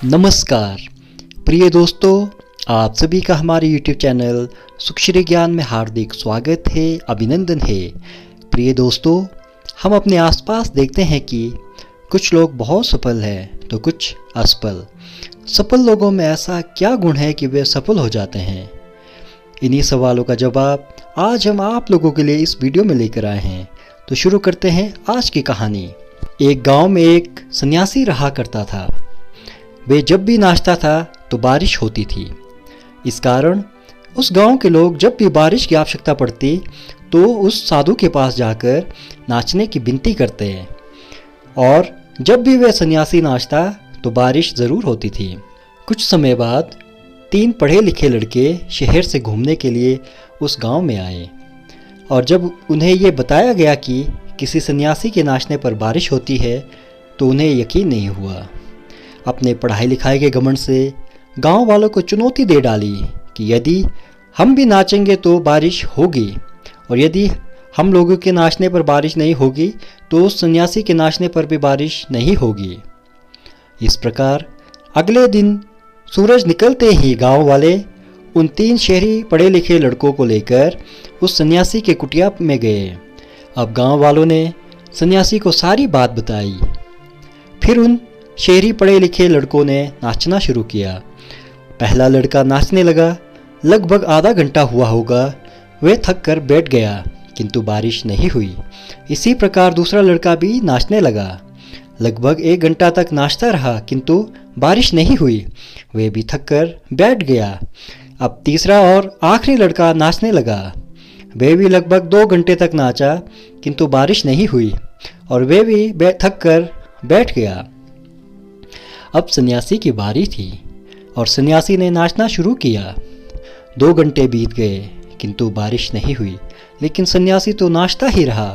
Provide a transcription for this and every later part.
नमस्कार प्रिय दोस्तों, आप सभी का हमारे YouTube चैनल सुखश्री ज्ञान में हार्दिक स्वागत है, अभिनंदन है। प्रिय दोस्तों, हम अपने आसपास देखते हैं कि कुछ लोग बहुत सफल हैं तो कुछ असफल। सफल लोगों में ऐसा क्या गुण है कि वे सफल हो जाते हैं? इन्हीं सवालों का जवाब आज हम आप लोगों के लिए इस वीडियो में लेकर आए हैं। तो शुरू करते हैं आज की कहानी। एक गांव में एक सन्यासी रहा करता था। वे जब भी नाचता था तो बारिश होती थी। इस कारण उस गांव के लोग जब भी बारिश की आवश्यकता पड़ती तो उस साधु के पास जाकर नाचने की विनती करते हैं, और जब भी वह सन्यासी नाचता तो बारिश ज़रूर होती थी। कुछ समय बाद 3 पढ़े लिखे लड़के शहर से घूमने के लिए उस गांव में आए, और जब उन्हें ये बताया गया कि किसी सन्यासी के नाचने पर बारिश होती है तो उन्हें यकीन नहीं हुआ। अपने पढ़ाई लिखाई के घमंड से गांव वालों को चुनौती दे डाली कि यदि हम भी नाचेंगे तो बारिश होगी, और यदि हम लोगों के नाचने पर बारिश नहीं होगी तो उस सन्यासी के नाचने पर भी बारिश नहीं होगी। इस प्रकार अगले दिन सूरज निकलते ही गांव वाले उन 3 शहरी पढ़े लिखे लड़कों को लेकर उस सन्यासी के कुटिया में गए। अब गांव वालों ने सन्यासी को सारी बात बताई। फिर उन शहरी पढ़े लिखे लड़कों ने नाचना शुरू किया। पहला लड़का नाचने लगा। लगभग आधा घंटा हुआ होगा, वह थक कर बैठ गया, किंतु बारिश नहीं हुई। इसी प्रकार दूसरा लड़का भी नाचने लगा। लगभग 1 घंटा तक नाचता रहा, किंतु बारिश नहीं हुई। वह भी थक कर बैठ गया। अब तीसरा और आखिरी लड़का नाचने लगा। वह भी लगभग 2 घंटे तक नाचा, किंतु बारिश नहीं हुई, और वह भी थक कर बैठ गया। अब सन्यासी की बारी थी, और सन्यासी ने नाचना शुरू किया। 2 घंटे बीत गए, किंतु बारिश नहीं हुई, लेकिन सन्यासी तो नाचता ही रहा,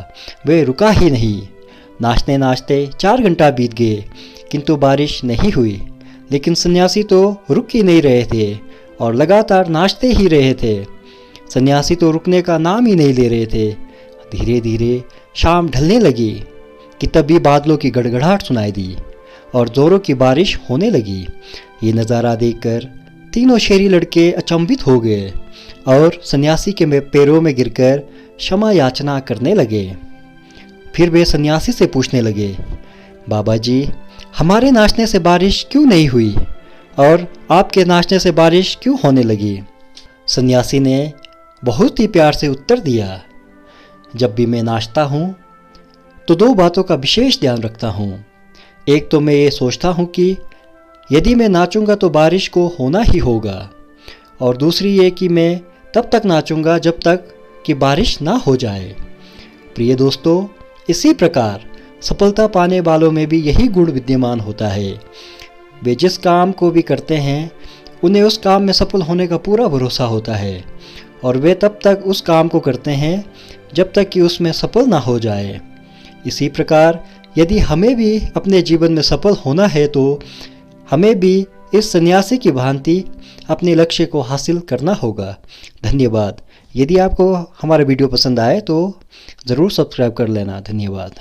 वह रुका ही नहीं। नाचते नाचते 4 घंटा बीत गए, किंतु बारिश नहीं हुई, लेकिन सन्यासी तो रुक ही नहीं रहे थे और लगातार नाचते ही रहे थे। सन्यासी तो रुकने का नाम ही नहीं ले रहे थे। धीरे धीरे शाम ढलने लगी कि तभी बादलों की गड़गड़ाहट सुनाई दी और जोरों की बारिश होने लगी। ये नज़ारा देखकर तीनों शहरी लड़के अचंभित हो गए और सन्यासी के पैरों में गिरकर क्षमा याचना करने लगे। फिर वे सन्यासी से पूछने लगे, बाबा जी, हमारे नाचने से बारिश क्यों नहीं हुई और आपके नाचने से बारिश क्यों होने लगी? सन्यासी ने बहुत ही प्यार से उत्तर दिया, जब भी मैं नाचता हूँ तो 2 बातों का विशेष ध्यान रखता हूँ। एक तो मैं ये सोचता हूँ कि यदि मैं नाचूंगा तो बारिश को होना ही होगा, और दूसरी ये कि मैं तब तक नाचूंगा जब तक कि बारिश ना हो जाए। प्रिय दोस्तों, इसी प्रकार सफलता पाने वालों में भी यही गुण विद्यमान होता है। वे जिस काम को भी करते हैं उन्हें उस काम में सफल होने का पूरा भरोसा होता है, और वे तब तक उस काम को करते हैं जब तक कि उसमें सफल ना हो जाए। इसी प्रकार यदि हमें भी अपने जीवन में सफल होना है तो हमें भी इस सन्यासी की भांति अपने लक्ष्य को हासिल करना होगा। धन्यवाद। यदि आपको हमारा वीडियो पसंद आए तो ज़रूर सब्सक्राइब कर लेना। धन्यवाद।